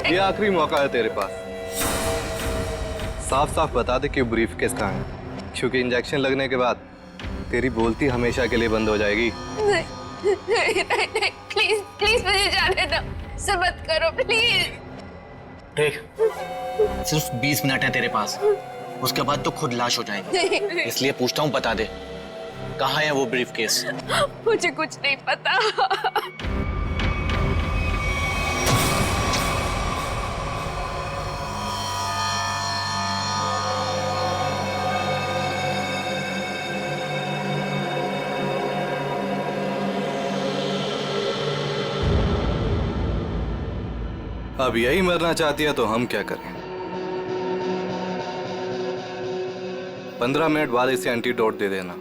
ये आखिरी मौका है तेरे पास। साफ साफ बता दे कि ब्रीफ केस कहाँ है, क्योंकि इंजेक्शन लगने के बाद तेरी बोलती हमेशा के लिए बंद हो जाएगी। नहीं, प्लीज प्लीज मुझे जाने दो, ऐसा मत करो प्लीज। देख, सिर्फ 20 मिनट है तेरे पास, उसके बाद तो खुद लाश हो जाएगी। इसलिए पूछता हूँ, बता दे कहाँ है वो ब्रीफ केस? मुझे कुछ नहीं पता। अब यही मरना चाहती है तो हम क्या करें? 15 मिनट बाद इसे एंटीडोट दे देना,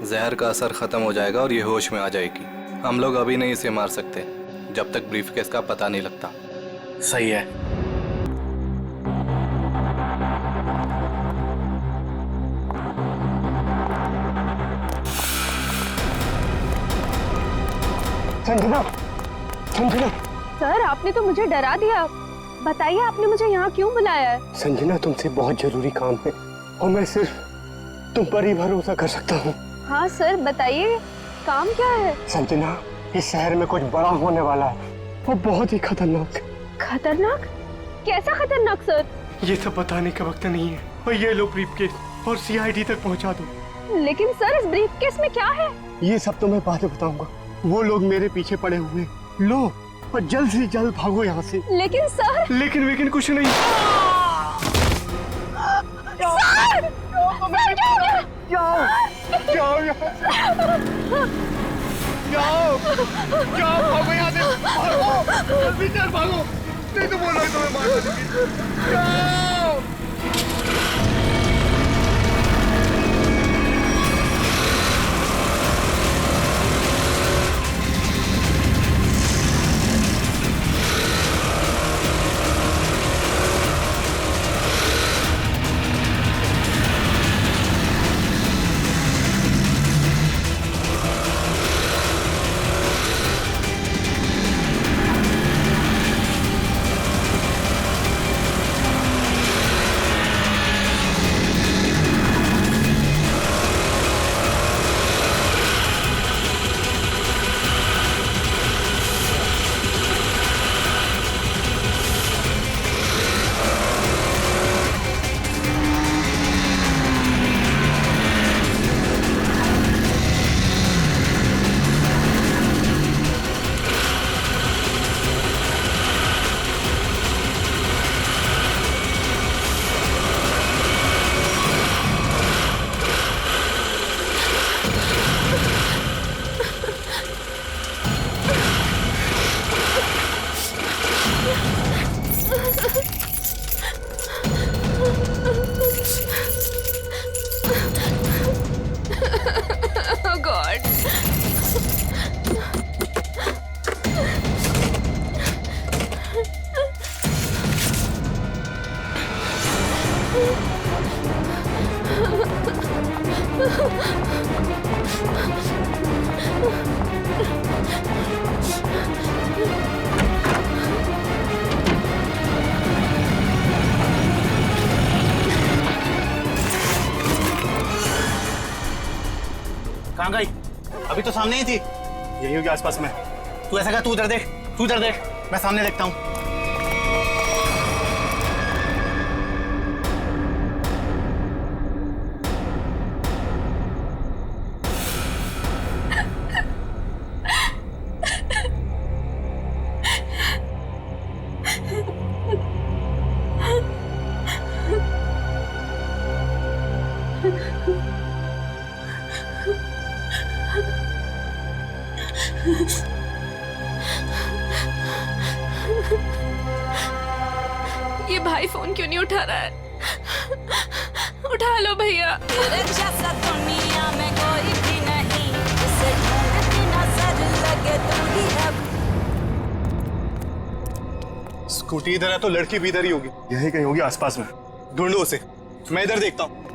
जहर का असर खत्म हो जाएगा और ये होश में आ जाएगी। हम लोग अभी नहीं इसे मार सकते जब तक ब्रीफकेस का पता नहीं लगता। सही है। संजना, संजना। सर, आपने तो मुझे डरा दिया। बताइए, आपने मुझे यहाँ क्यों बुलाया है? संजना, तुमसे बहुत जरूरी काम है और मैं सिर्फ तुम पर ही भरोसा कर सकता हूँ। हाँ सर, बताइए काम क्या है? संजना, इस शहर में कुछ बड़ा होने वाला है, वो बहुत ही खतरनाक। खतरनाक? कैसा खतरनाक सर? ये सब बताने का वक्त नहीं है। और ये लो ब्रीफकेस और सीआईडी तक पहुँचा दो। लेकिन सर, इस ब्रीफकेस में क्या है? ये सब तो मैं बाद में बताऊंगा। वो लोग मेरे पीछे पड़े हुए हैं। लो और जल्द से जल्द भागो यहाँ से। लेकिन सर। लेकिन कुछ नहीं। सर! सर, क्या हो गया? जाओ यहाँ से। जाओ भागो यहाँ से। भागो जल्दी चल, भागो, नहीं तो बोल रहा तुम्हें मार दूंगी। जाओ। Oh God. कहाँ गई? अभी तो सामने ही थी। यही होगी आसपास में। तू ऐसा कर, तू उधर देख, तू उधर देख, मैं सामने देखता हूँ। ये भाई फोन क्यों नहीं उठा रहा है? उठा लो भैया। तेरे जैसा दुनिया में कोई भी नहीं, उसे ढूंढती नजर लगे तू ही है। स्कूटी इधर है तो लड़की भी इधर ही होगी। यही कहीं होगी आसपास में। ढूंढो उसे, मैं इधर देखता हूँ।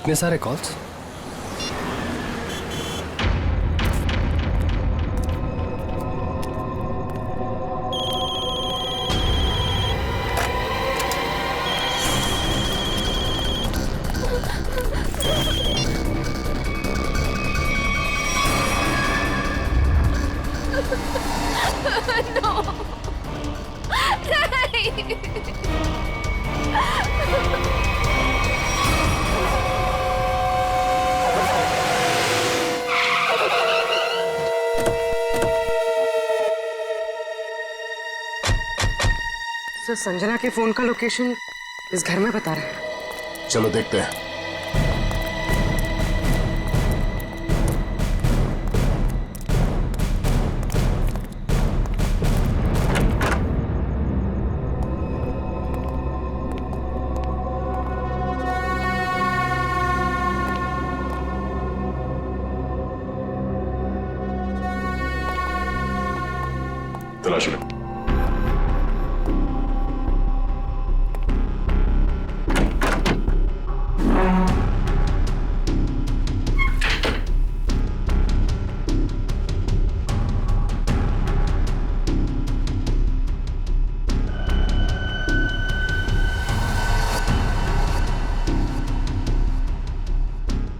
इतने सारे कॉल्स? सर, संजना के फोन का लोकेशन इस घर में बता रहा है। चलो देखते हैं। तलाश लो।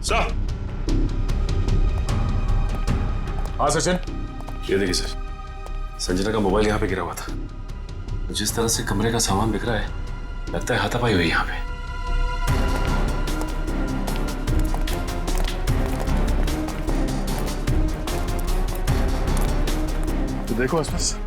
सर, हाँ सचिन। ये देखिए सर, संजना का मोबाइल यहाँ पे गिरा हुआ था। जिस तरह से कमरे का सामान बिखरा है, लगता है हाथापाई हुई यहाँ पे। तो देखो आसपास।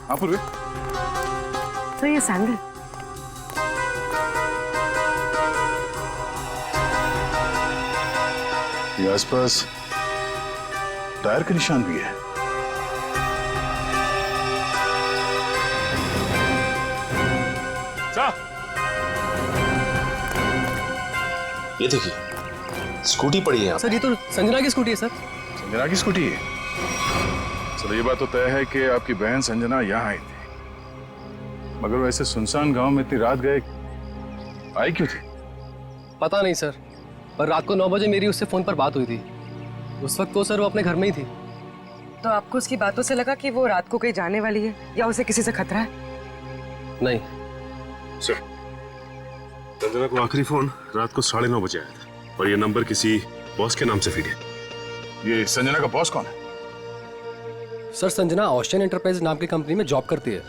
हाँ पूर्वी। सर, ये सैंडल। ये आसपास टायर के निशान भी है। ये देखिए, स्कूटी पड़ी है यहाँ। सर, ये तो संजना की स्कूटी है सर। संजना की स्कूटी है? चलो ये बात तो तय है कि आपकी बहन संजना यहाँ आई थी, मगर वैसे सुनसान गांव में इतनी रात गए आई क्यों थी? पता नहीं सर, पर रात को 9 बजे मेरी उससे फोन पर बात हुई थी। उस वक्त तो सर वो अपने घर में ही थी। तो आपको उसकी बातों से लगा कि वो रात को कहीं जाने वाली है या उसे किसी से खतरा है? नहीं सर, संजना को आखिरी फोन रात को 9:30 बजे आया था और ये नंबर किसी बॉस के नाम से फीड है। ये संजना का बॉस कौन है? सर, संजना ओशियन एंटरप्राइज नाम की कंपनी में जॉब करती है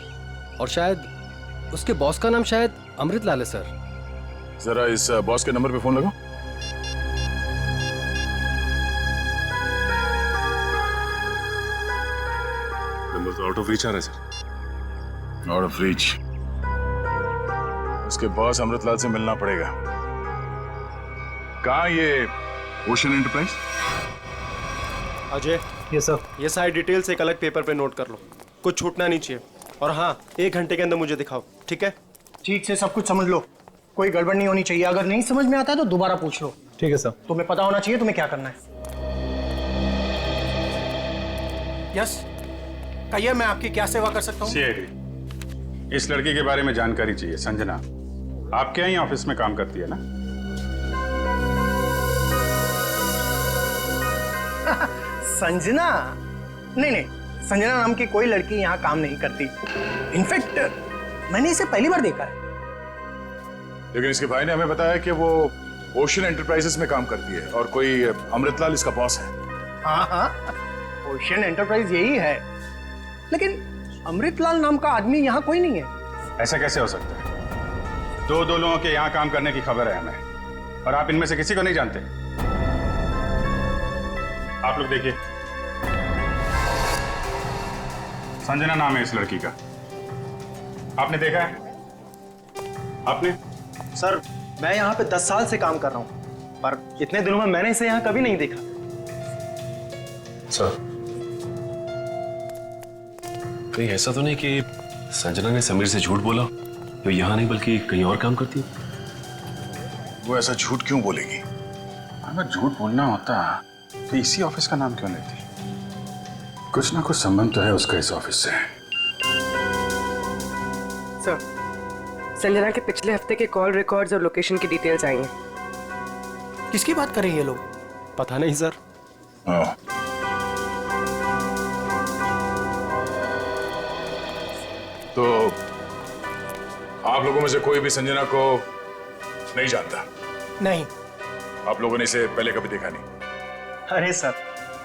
और शायद उसके बॉस का नाम शायद अमृतलाल है सर। जरा इस बॉस के नंबर पे फोन लगाओ। नंबर तो आउट ऑफ रीच आ रहा है सर। Out of reach? उसके बॉस अमृतलाल से मिलना पड़ेगा। कहाँ ये ओशियन एंटरप्राइज? अजय, ये सर, ये सारी डिटेल्स एक अलग पेपर पे नोट कर लो, कुछ छूटना नहीं चाहिए। और हाँ, 1 घंटे के अंदर मुझे दिखाओ, ठीक है? ठीक से सब कुछ समझ लो, कोई गड़बड़ नहीं होनी चाहिए। अगर नहीं समझ में आता है तो दोबारा पूछ लो। ठीक है सर। तुम्हें पता होना चाहिए तुम्हें क्या करना है। यस, कहिए, मैं आपकी क्या सेवा कर सकता हूँ? सीआईडी, इस लड़की के बारे में जानकारी चाहिए। संजना आपके यहाँ ऑफिस में काम करती है ना? संजना? नहीं, संजना नाम की कोई लड़की यहाँ काम नहीं करती। इनफैक्ट मैंने इसे पहली बार देखा है। लेकिन इसके भाई ने हमें बताया कि वो ओशियन एंटरप्राइजेस में काम करती है और कोई अमृतलाल इसका बॉस है। हाँ, ओशियन एंटरप्राइज यही है, लेकिन अमृतलाल नाम का आदमी यहाँ कोई नहीं है। ऐसा कैसे हो सकता है? दो लोगों के यहाँ काम करने की खबर है हमें, और आप इनमें से किसी को नहीं जानते। आप लोग देखिए, संजना नाम है इस लड़की का। आपने देखा है? आपने? सर, मैं यहाँ पे 10 साल से काम कर रहा हूँ, पर इतने दिनों में मैंने इसे यहाँ कभी नहीं देखा। सर, कहीं ऐसा तो नहीं कि संजना ने समीर से झूठ बोला, तो यहाँ नहीं बल्कि कहीं और काम करती है? वो ऐसा झूठ क्यों बोलेगी? अगर झूठ बोलना होता तो इसी ऑफिस का नाम क्यों लेती? कुछ ना कुछ संबंध तो है उसका इस ऑफिस से। सर, संजना के पिछले हफ्ते के कॉल रिकॉर्ड्स और लोकेशन की डिटेल्स आई हैं। किसकी बात कर रहे हैं ये लोग? पता नहीं सर। तो आप लोगों में से कोई भी संजना को नहीं जानता? नहीं। आप लोगों ने इसे पहले कभी देखा नहीं? अरे सर,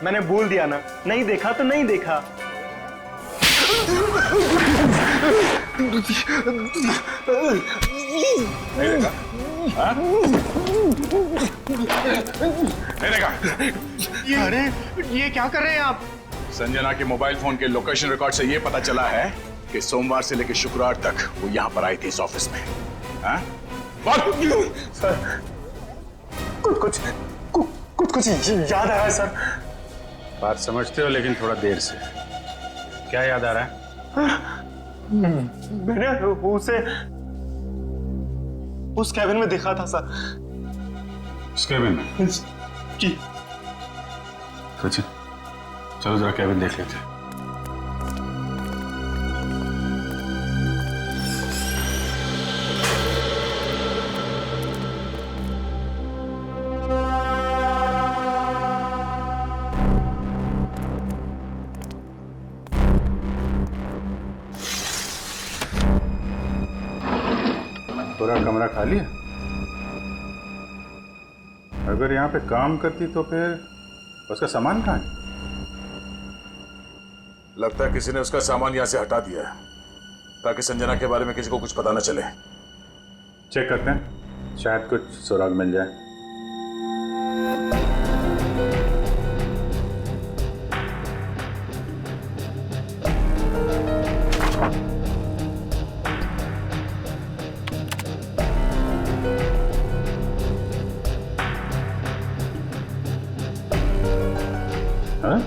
मैंने बोल दिया ना, नहीं देखा तो नहीं देखा। नहीं देखा? हाँ? नहीं देखा? अरे ये क्या कर रहे हैं आप? संजना के मोबाइल फोन के लोकेशन रिकॉर्ड से ये पता चला है कि सोमवार से लेकर शुक्रवार तक वो यहाँ पर आई थी इस ऑफिस में। हाँ? सर, कुछ याद आ रहा है सर। बात समझते हो लेकिन थोड़ा देर से। क्या याद आ रहा है? मैंने उसे उस कैबिन में देखा था सर। उस कैबिन में? जी। सचिन, चलो जरा कैबिन देख लेते हैं। पूरा कमरा खाली है? अगर यहाँ पे काम करती तो फिर उसका सामान कहाँ है? लगता है किसी ने उसका सामान यहाँ से हटा दिया है ताकि संजना के बारे में किसी को कुछ पता न चले। चेक करते हैं, शायद कुछ सुराग मिल जाए। हाँ?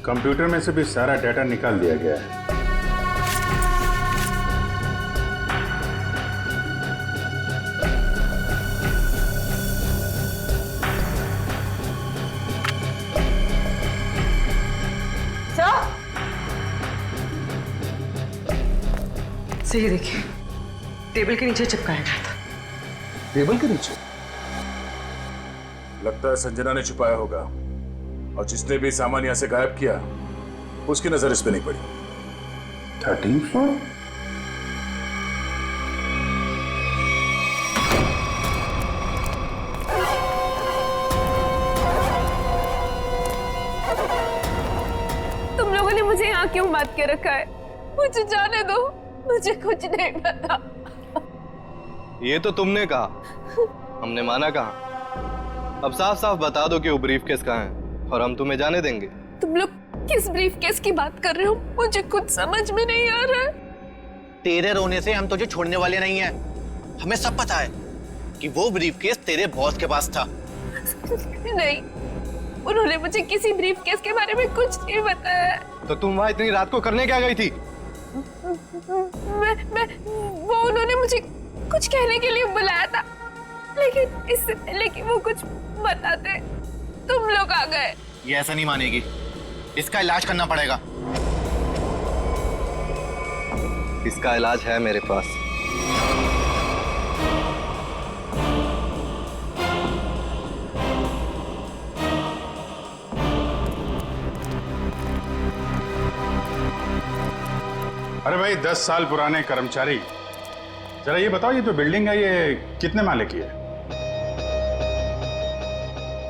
कंप्यूटर में से भी सारा डाटा निकाल दिया गया है। सही देखिए, टेबल के नीचे चिपकाया गया था। टेबल के नीचे? लगता है संजना ने छुपाया होगा और जिसने भी सामान यहां से गायब किया उसकी नजर इस पे नहीं पड़ी। 13th floor? तुम लोगों ने मुझे यहाँ क्यों बात के रखा है? मुझे जाने दो, मुझे कुछ नहीं पता। ये तो तुमने कहा, हमने माना कहा। अब साफ साफ बता दो कि वो ब्रीफ केस कहाँ है और हम तुम्हें जाने देंगे। तुम लोग किस ब्रीफ केस की बात कर रहे हो? मुझे कुछ समझ में नहीं आ रहा है। तेरे रोने से हम तुझे छोड़ने वाले नहीं हैं। हमें सब पता है कि वो ब्रीफ केस तेरे बॉस के पास था। नहीं, उन्होंने मुझे किसी ब्रीफ केस के बारे में कुछ नहीं बताया। तो तुम वहां इतनी रात को करने क्या गई थी? वो उन्होंने मुझे कुछ कहने के लिए बुलाया था, लेकिन इससे पहले कि वो कुछ बताते तुम लोग आ गए। ये ऐसा नहीं मानेगी, इसका इलाज करना पड़ेगा। इसका इलाज है मेरे पास। अरे भाई, 10 साल पुराने कर्मचारी, जरा ये बताओ, ये जो बिल्डिंग है ये कितने माले की है?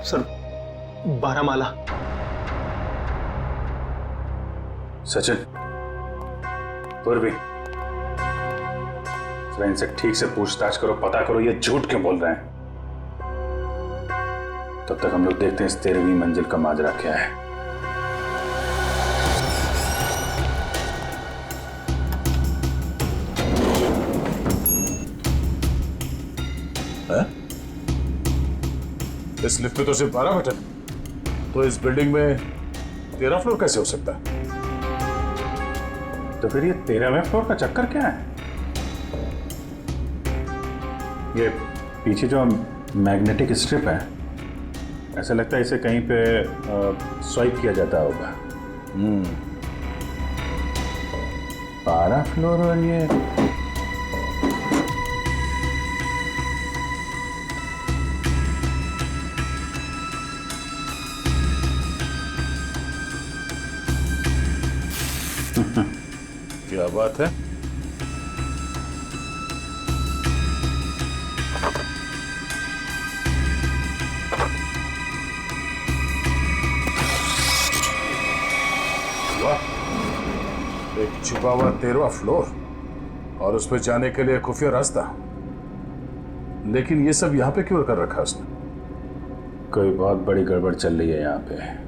सर 12 माला। सचिन, पूर्वी, जरा इनसे ठीक से पूछताछ करो, पता करो ये झूठ क्यों बोल रहे हैं। तब तक हम लोग देखते हैं इस 13वीं मंजिल का माजरा क्या है। इस लिफ्ट में तो सिर्फ 12 बटन, तो इस बिल्डिंग में 13 फ्लोर कैसे हो सकता है? तो फिर ये 13वें फ्लोर का चक्कर क्या है? ये पीछे जो मैग्नेटिक स्ट्रिप है, ऐसा लगता है इसे कहीं पे स्वाइप किया जाता होगा। 12 फ्लोर और ये क्या बात है? एक छिपा हुआ 13वां फ्लोर और उस पर जाने के लिए खुफिया रास्ता। लेकिन ये सब यहाँ पे क्यों कर रखा उसने? कोई बहुत बड़ी गड़बड़ चल रही है यहाँ पे।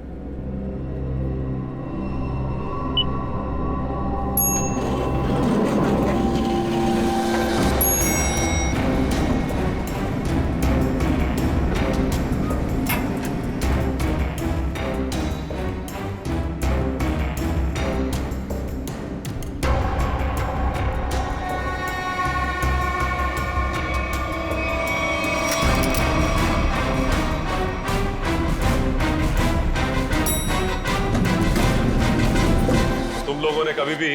तुम लोगों ने कभी भी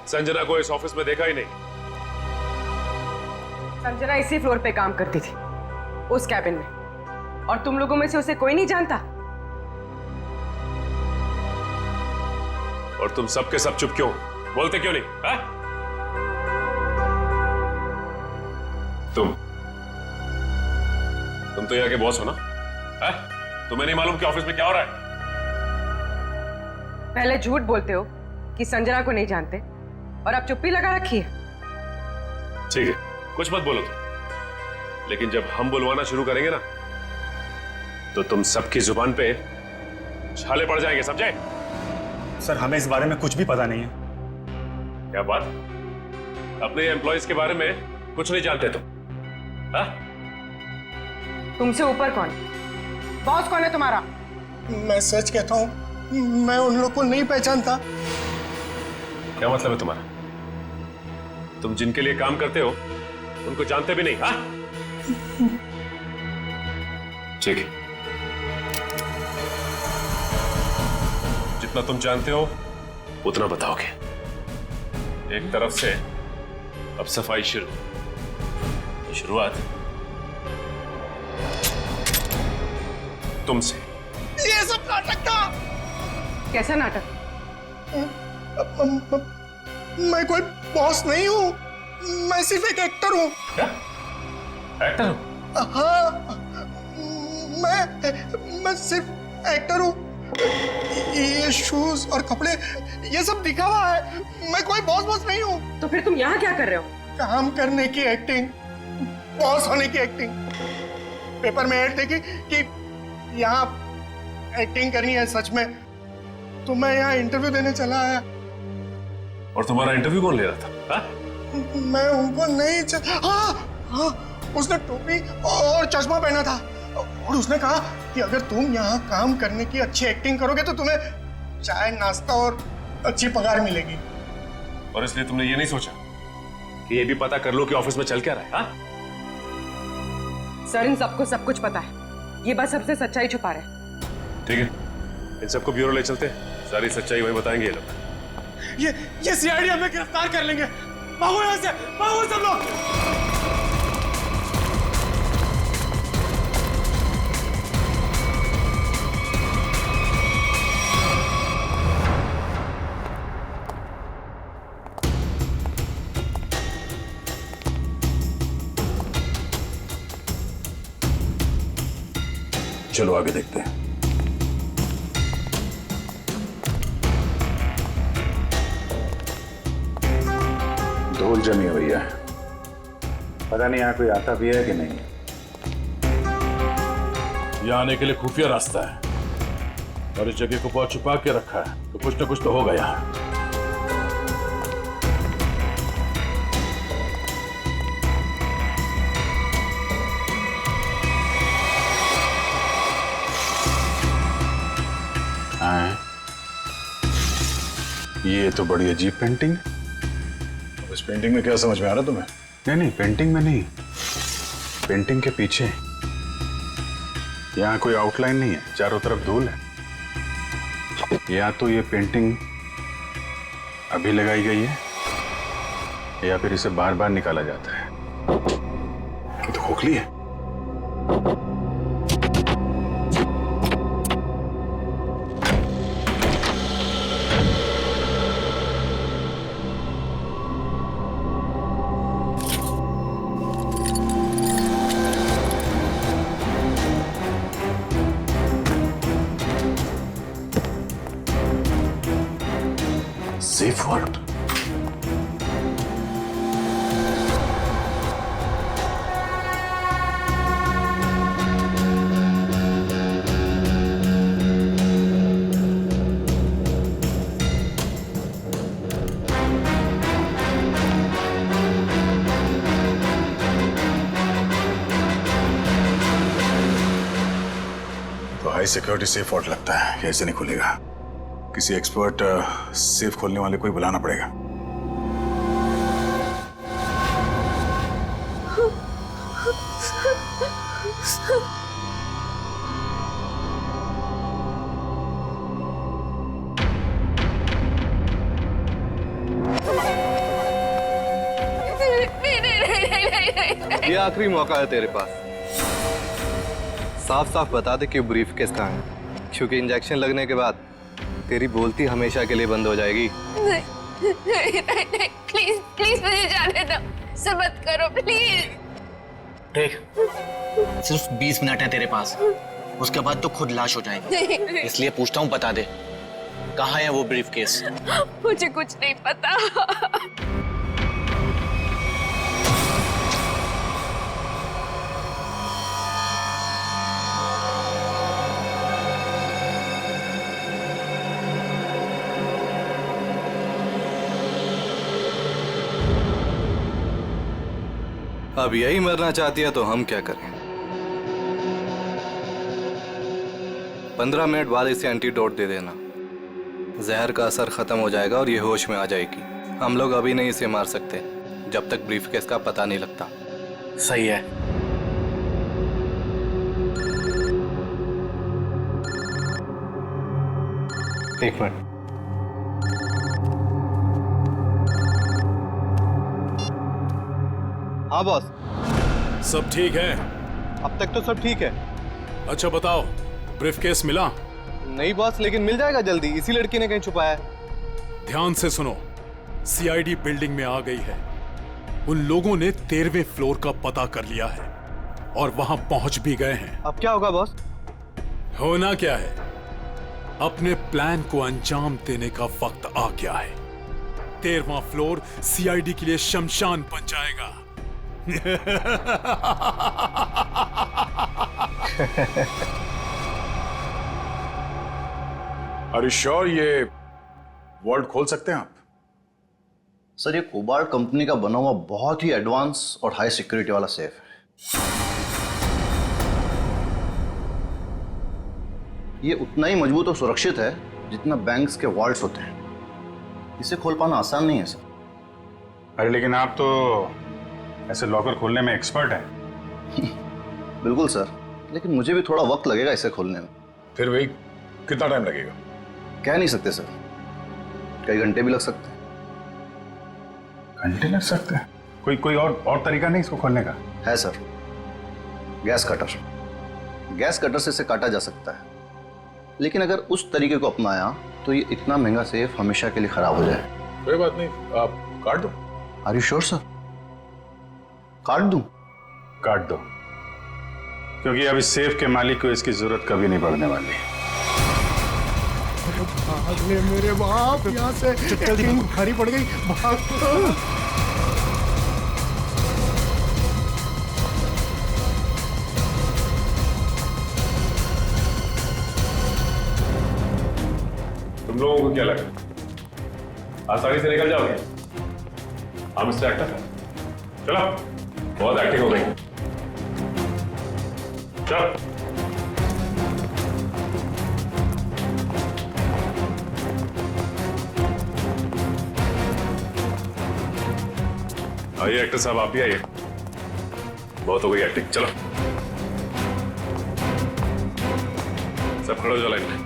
संजना को इस ऑफिस में देखा ही नहीं। संजना इसी फ्लोर पे काम करती थी, उस कैबिन में, और तुम लोगों में से उसे कोई नहीं जानता। और तुम सब के सब चुप क्यों? बोलते क्यों नहीं? हा? तुम तो यहाँ के बॉस हो ना? हा? तुम्हें नहीं मालूम कि ऑफिस में क्या हो रहा है? पहले झूठ बोलते हो कि संजना को नहीं जानते, और अब चुप्पी लगा रखी है। ठीक है, कुछ मत बोलो तुम, लेकिन जब हम बुलवाना शुरू करेंगे ना, तो तुम सबकी जुबान पे छाले पड़ जाएंगे, समझे? सर, हमें इस बारे में कुछ भी पता नहीं है। क्या बात? अपने एम्प्लॉयज के बारे में कुछ नहीं जानते तुम? हाँ? तुमसे ऊपर कौन? बॉस कौन है तुम्हारा? मैं सच कहता हूँ, मैं उन लोग को नहीं पहचानता। क्या मतलब है तुम्हारा? तुम जिनके लिए काम करते हो उनको जानते भी नहीं? हाँ? ठीक है, जितना तुम जानते हो उतना बताओगे। एक तरफ से अब सफाई शुरुआत तुमसे। ये सब नाटक था। कैसा नाटक? मैं कोई बॉस नहीं हूँ, मैं सिर्फ एक एक्टर हूँ। क्या? एक्टर हो? हाँ, मैं सिर्फ एक्टर हूँ। ये शूज और कपड़े, ये सब दिखावा है। मैं कोई बॉस नहीं हूँ। तो फिर तुम यहाँ क्या कर रहे हो? काम करने की एक्टिंग, बॉस होने की एक्टिंग। पेपर में ऐड देखी कि यहाँ एक्टिंग करनी है सच में, तो मैं यहाँ इंटरव्यू देने चला आया। और तुम्हारा इंटरव्यू कौन ले रहा था? हा? मैं उनको नहीं हाँ, उसने टोपी और चश्मा पहना था, और उसने कहा कि अगर तुम यहाँ काम करने की अच्छी एक्टिंग करोगे तो तुम्हें चाय, नाश्ता और अच्छी पगार मिलेगी। और इसलिए तुमने ये नहीं सोचा कि ये भी पता कर लो कि ऑफिस में चल क्या रहा है? हा? सर, इन सबको सब कुछ पता है, ये बस सबसे सच्चाई छुपा रहे हैं। ठीक है, इन सबको ब्यूरो ले चलते हैं, सारी सच्चाई वही बताएंगे ये लोग। ये सीआईडी हमें गिरफ्तार कर लेंगे। भागो यहाँ से, भागो सब लोग। चलो आगे देखते हैं। धूल जमी हुई है, पता नहीं यहाँ कोई आता भी है कि नहीं। यहाँ आने के लिए खुफिया रास्ता है और इस जगह को बहुत छुपा के रखा है, तो कुछ ना कुछ तो होगा यहाँ। ये तो बड़ी अजीब पेंटिंग है। अब इस पेंटिंग में क्या समझ में आ रहा तुम्हें? नहीं नहीं, पेंटिंग में नहीं, पेंटिंग के पीछे। यहाँ कोई आउटलाइन नहीं है, चारों तरफ धूल है। या तो ये पेंटिंग अभी लगाई गई है या फिर इसे बार बार निकाला जाता है। ये तो खोखली है। Safe word. तो हाई सिक्योरिटी सेफ वर्ड लगता है, कैसे नहीं खुलेगा? किसी एक्सपर्ट सेफ खोलने वाले को ही बुलाना पड़ेगा। ये आखिरी मौका है तेरे पास। साफ साफ बता दे कि ब्रीफ केस कहाँ है, क्योंकि इंजेक्शन लगने के बाद तेरी बोलती हमेशा के लिए बंद हो जाएगी। नहीं, प्लीज प्लीज मुझे जाने दो, ऐसा मत करो प्लीज। देख, सिर्फ 20 मिनट है तेरे पास, उसके बाद तो खुद लाश हो जाएगी। इसलिए पूछता हूँ, बता दे कहाँ है वो ब्रीफ केस? मुझे कुछ नहीं पता। अब यही मरना चाहती है तो हम क्या करें? 15 मिनट बाद इसे एंटीडोट दे देना। जहर का असर खत्म हो जाएगा और ये होश में आ जाएगी। हम लोग अभी नहीं इसे मार सकते जब तक ब्रीफकेस का पता नहीं लगता। सही है। एक मिनट। हाँ बॉस। सब ठीक है? अब तक तो सब ठीक है। अच्छा बताओ, ब्रीफकेस मिला? नहीं बॉस, लेकिन मिल जाएगा जल्दी। इसी लड़की ने कहीं छुपाया है। ध्यान से सुनो, सीआईडी बिल्डिंग में आ गई है। उन लोगों ने 13वें फ्लोर का पता कर लिया है और वहां पहुंच भी गए हैं। अब क्या होगा बॉस? होना क्या है, अपने प्लान को अंजाम देने का वक्त आ गया है। 13वां फ्लोर सीआईडी के लिए शमशान बन जाएगा। Are you sure ये वर्ल्ड खोल सकते हैं आप? सर, ये कोबाल्ट कंपनी का बना हुआ बहुत ही एडवांस और हाई सिक्योरिटी वाला सेफ है। ये उतना ही मजबूत और सुरक्षित है जितना बैंक्स के वॉल्ट्स होते हैं। इसे खोल पाना आसान नहीं है सर। अरे लेकिन आप तो ऐसे लॉकर खोलने में एक्सपर्ट हैं। बिल्कुल सर, लेकिन मुझे भी थोड़ा वक्त लगेगा इसे खोलने में। फिर वही कितना टाइम लगेगा? कह नहीं सकते सर, कई घंटे भी लग सकते हैं। घंटे लग सकते हैं? कोई और तरीका नहीं इसको खोलने का? है sir, gas cutter. Gas cutter से इसे काटा जा सकता है, लेकिन अगर उस तरीके को अपनाया तो ये इतना महंगा सेफ हमेशा के लिए खराब हो जाए। कोई बात नहीं, आप काट दो। Are you sure sir? काट दूं? काट दो, क्योंकि अब इस सेफ के मालिक को इसकी जरूरत कभी नहीं पड़ने वाली। भाग ले मेरे बाप यहाँ से, एक्टिंग भारी पड़ गई। भाग। तुम लोगों को क्या लगा आसानी से निकल जाओगे? हम इससे एक्टर है। चलो, बहुत एक्टिंग हो गई। चलो। आइए एक्टर साहब, आप भी आइए। बहुत हो गई एक्टिंग, चलो सब खड़े हो जाओ लाइन में।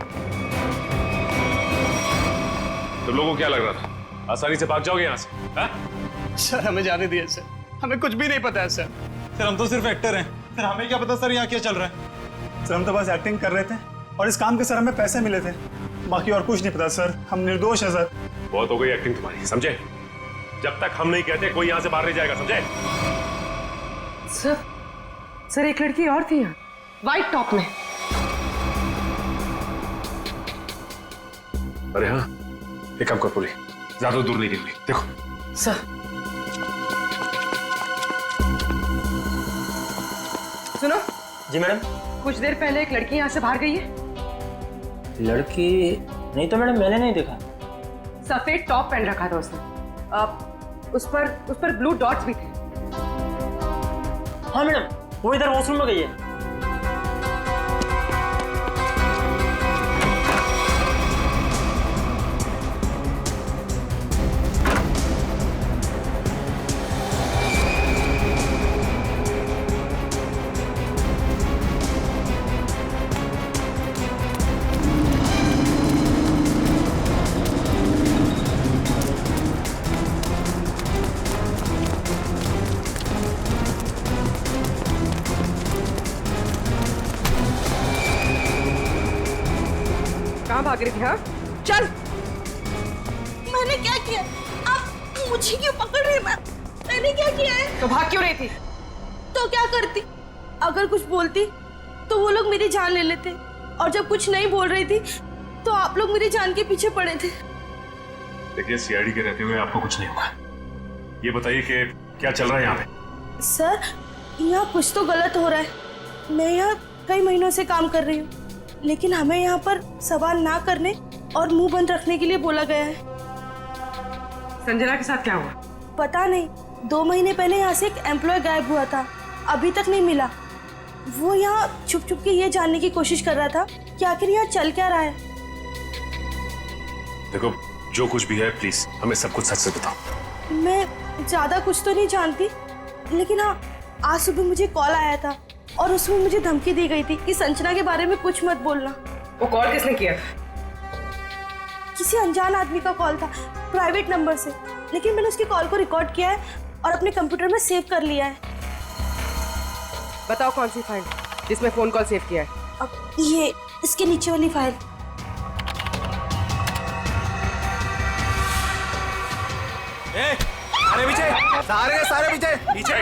तुम लोगों को क्या लग रहा था आसानी से भाग जाओगे यहाँ से? हाँ? सर हमें जाने दिए सर, हमें कुछ भी नहीं पता है सर। सर हम तो सिर्फ एक्टर हैं, सर हमें क्या पता सर यहाँ क्या चल रहा है। सर हम तो बस एक्टिंग कर रहे थे और इस काम के सर हमें पैसे मिले थे, बाकी और कुछ नहीं पता सर। हम निर्दोष हैं सर। बहुत हो गई एक्टिंग तुम्हारी, समझे? जब तक हम नहीं कहते कोई यहाँ से बाहर नहीं जाएगा, समझे? सर एक लड़की और थी यहाँ, व्हाइट टॉप में। अरे हाँ, एक काम कर पूरी, ज्यादा दूर नहीं गिरनी। देखो सर सुनो। जी मैडम। कुछ देर पहले एक लड़की यहाँ से बाहर गई है। लड़की नहीं तो मैडम, मैंने नहीं देखा। सफेद टॉप पहन रखा था उसने, उस पर ब्लू डॉट्स भी थे। हाँ मैडम, वो इधर वॉशरूम में गई है। कहाँ भाग रही थी? हाँ चल। मैंने क्या किया? आप मुझे क्यों पकड़ रहे हैं? मैंने क्या किया है? तो भाग क्यों रही थी? तो क्या करती? अगर कुछ बोलती तो वो लोग मेरी जान ले लेते, और जब कुछ नहीं बोल रही थी तो आप लोग मेरी जान के पीछे पड़े थे। देखिए, सीआईडी के रहते हुए आपको कुछ नहीं होगा। ये बताइए कि क्या चल रहा है यहाँ पे? सर यहाँ कुछ तो गलत हो रहा है। मैं यहाँ कई महीनों से काम कर रही हूँ, लेकिन हमें यहाँ पर सवाल ना करने और मुंह बंद रखने के लिए बोला गया है। संजना के साथ क्या हुआ? पता नहीं, 2 महीने पहले यहाँ से एक एम्प्लॉय गायब हुआ था, अभी तक नहीं मिला। वो यहाँ छुप छुप के ये जानने की कोशिश कर रहा था कि आखिर यहाँ चल क्या रहा है। देखो, जो कुछ भी है प्लीज हमें सब कुछ सच से बताओ। मैं ज्यादा कुछ तो नहीं जानती, लेकिन हाँ, आज सुबह मुझे कॉल आया था और उसमें मुझे धमकी दी गई थी कि संजना के बारे में कुछ मत बोलना। वो कॉल किसने किया? किसी अनजान आदमी का कॉल था, प्राइवेट नंबर से, लेकिन मैंने उसकी कॉल को रिकॉर्ड किया है और अपने कंप्यूटर में सेव कर लिया है। बताओ कौन सी फाइल जिसमें फोन कॉल सेव किया है? अब ये इसके नीचे वाली फाइल। अरे पीछे, सारे पीछे नीचे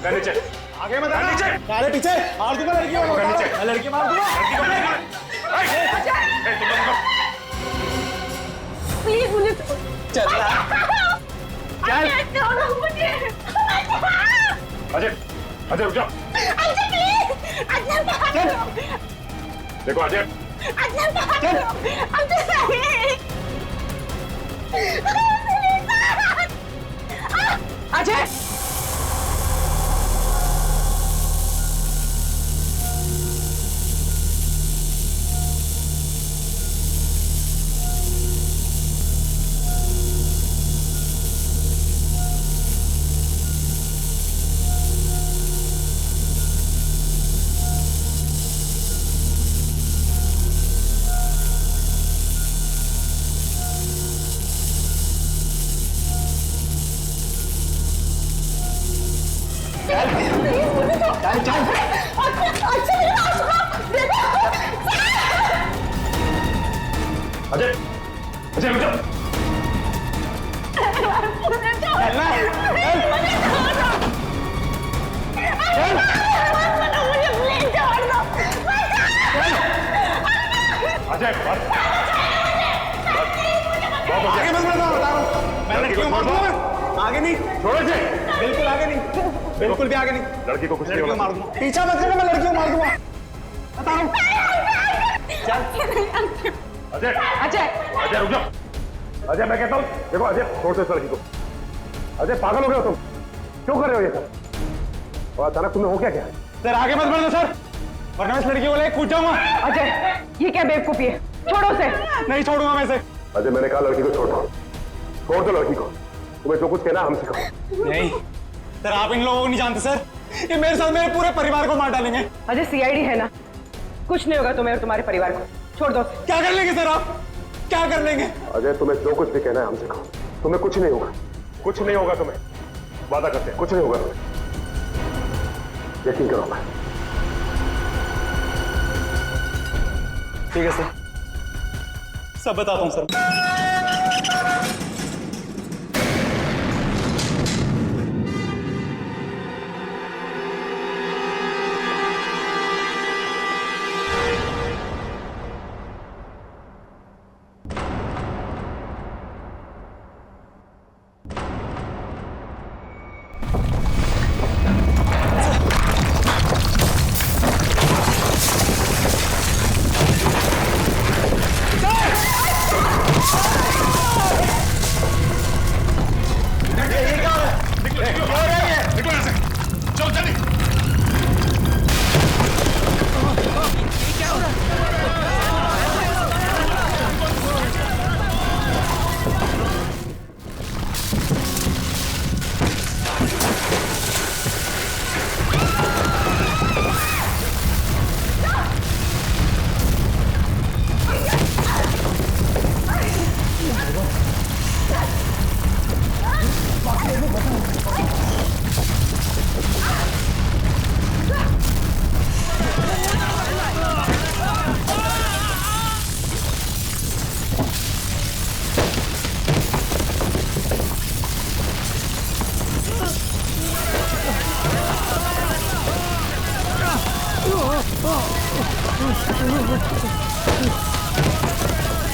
नीचे आगे मत आना। नीचे सारे पीछे। मार दूंगा लड़की को। नीचे लड़की मार दूंगा। प्लीज मुझे चल अजय, अजय रुक जाओ। देखो अजय, अजय अजय, अजय रुक जाओ। अजय आगे मत बढ़ो, बता रहा हूं। मैं लड़की को मार दूंगा। आगे नहीं, छोड़ो इसे। बिल्कुल आगे नहीं, बिल्कुल भी आगे नहीं। लड़की को कुछ नहीं लड़की को होगा। मार दूंगा। पीछा मत करना, मैं लड़की को मार दूंगा। बता रहा हूं। अजय, अजय अजय रुक जाओ। अजय मैं कहता हूँ, देखो अजय छोड़ दो इस लड़की को। अजय पागल हो गए हो तुम? क्यों कर रहे हो ये सब? और अचानक तुम्हें हो क्या क्या? सर आगे मत बढ़ो सर, वरना इस लड़की को लेकर कूद जाऊंगा। अजय ये क्या बेवकूफी है? छोड़ो उसे। नहीं छोड़ूंगा मैं इसे। अजय मैंने कहा लड़की को छोड़ दो लड़की को। तुम्हें जो कुछ कहना हमसे कहो। नहीं सर, आप इन लोगों को नहीं जानते सर, ये मेरे साथ मेरे पूरे परिवार को मार डालेंगे। अजय सीआईडी है ना, कुछ नहीं होगा तुम्हें और तुम्हारे परिवार को, छोड़ दो। क्या कर लेंगे सर आप, क्या कर लेंगे? अजय तुम्हें जो कुछ भी कहना है हमसे कहो, तुम्हें कुछ नहीं होगा, कुछ नहीं होगा तुम्हें, वादा करते हैं कुछ नहीं होगा तुम्हें, यकीन करो। मैं ठीक है सर, सब बताता हूँ सर।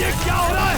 ये क्या हो रहा है?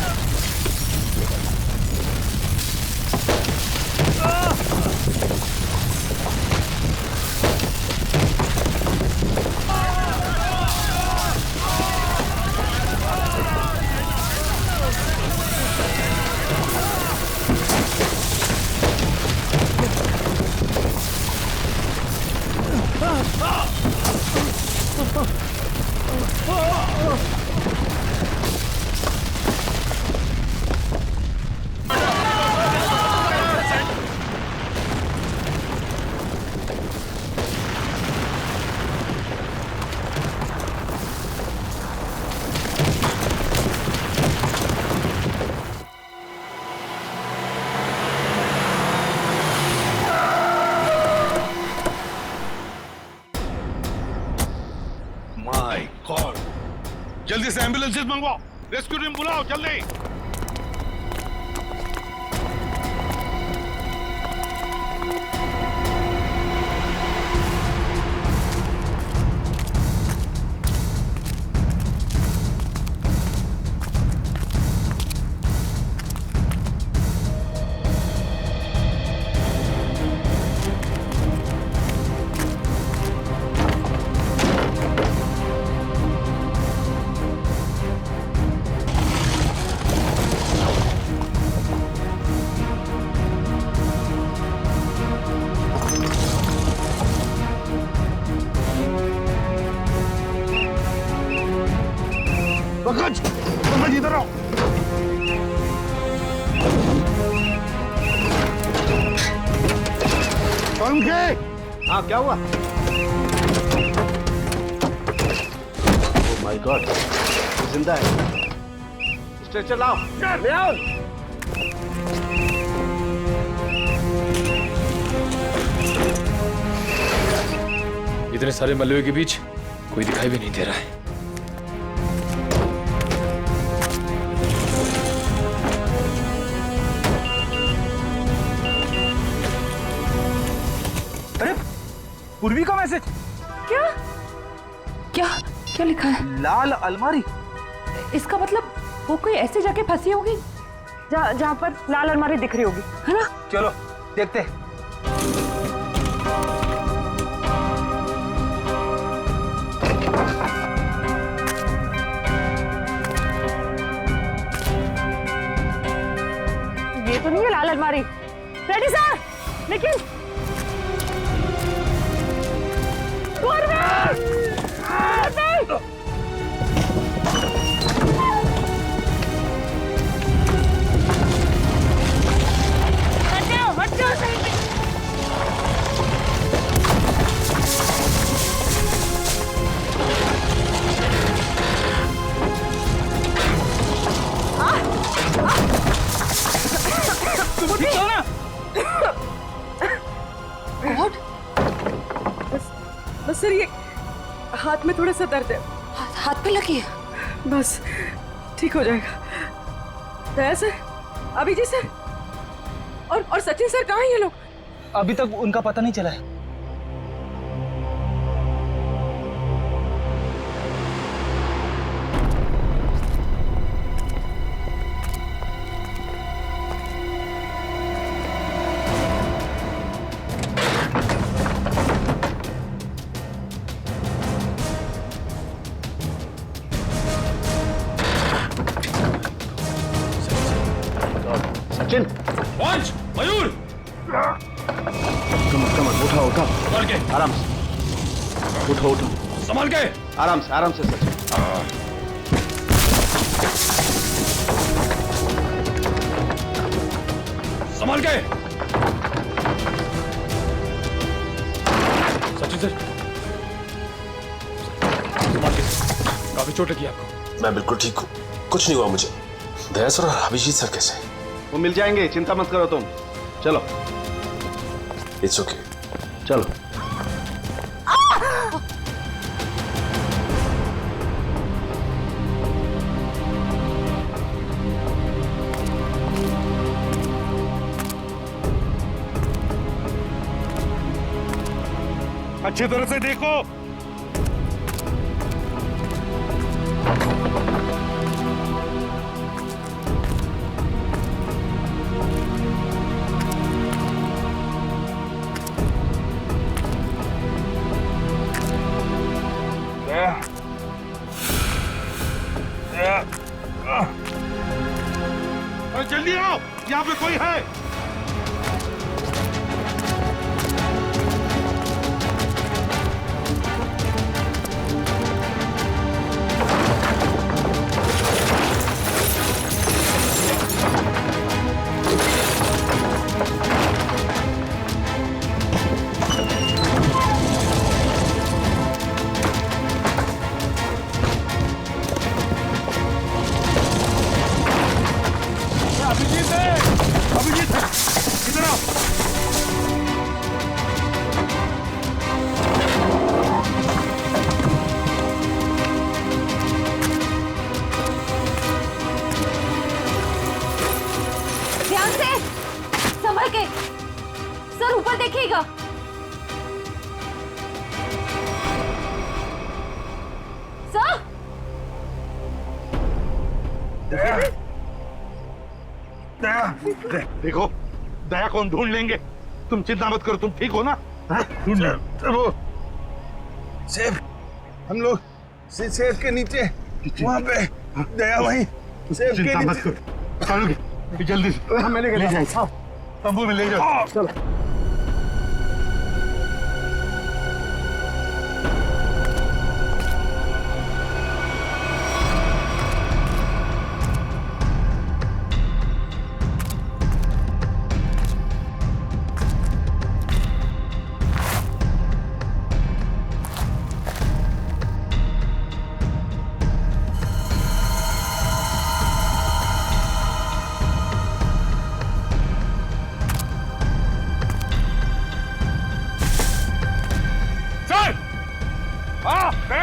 माय गॉड, जल्दी से एम्बुलेंसेस मंगवाओ, रेस्क्यू टीम बुलाओ जल्दी। पंकज इधर आओ। हाँ क्या हुआ? ओह माय गॉड, जिंदा है। स्ट्रेचर लाओ, ले आओ। इतने सारे मलबे के बीच कोई दिखाई भी नहीं दे रहा है। पूर्वी का मैसेज। क्या क्या क्या लिखा है? लाल अलमारी। इसका मतलब वो कोई ऐसी जगह फंसी होगी जहाँ पर लाल अलमारी दिख रही होगी, है ना? चलो देखते हैं। ये तो नहीं है लाल अलमारी। रेडी सर, लेकिन सर ये हाथ में थोड़ा सा दर्द है। हाथ पे लगी है? बस ठीक हो जाएगा। दया सर, अभिजीत सर और सचिन सर कहाँ हैं ये लोग? अभी तक उनका पता नहीं चला है। सचिन, पंच, मयूर, कमर उठाओ उठाओ, संभाल के, आराम से उठो उठो, संभाल के, आराम से सचिन। संभाल के। सचिन सर, संभाल के, काफी चोट लगी आपको। मैं बिल्कुल ठीक हूँ, कुछ नहीं हुआ मुझे। दया सर और अभिजीत सर कैसे? वो मिल जाएंगे, चिंता मत करो तुम। चलो, इट्स ओके। चलो। अच्छी तरह से देखो। जल्दी आओ, यहाँ पे कोई है। अभिजीत इधर आओ। ध्यान से, संभल के। सर ऊपर देखिएगा। सर, देखो, दया को हम ढूंढ लेंगे, तुम चिंता मत करो। तुम ठीक हो ना? ढूंढ वो सेब, हम लोग सेब के नीचे वहाँ पे दया वहीं सेब के चिंता मत नीचे। करो, चलो जल्दी से मैंने ले जाओ, तंबू में ले जाओ। चलो।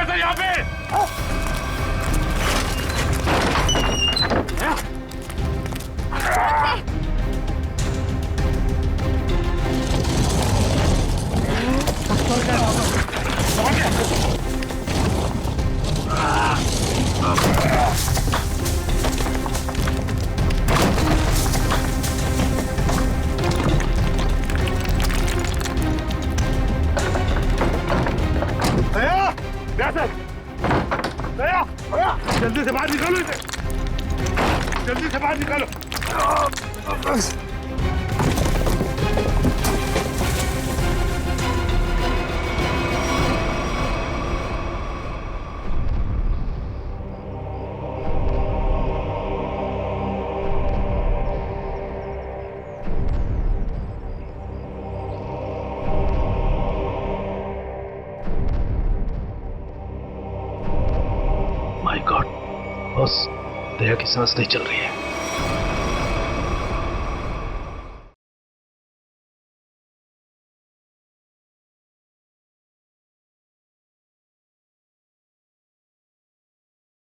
यहाँ पे जल्दी से बाहर निकालो इसे, जल्दी से बाहर निकालो। माय गॉड, बस दया की सांस नहीं चल रही है।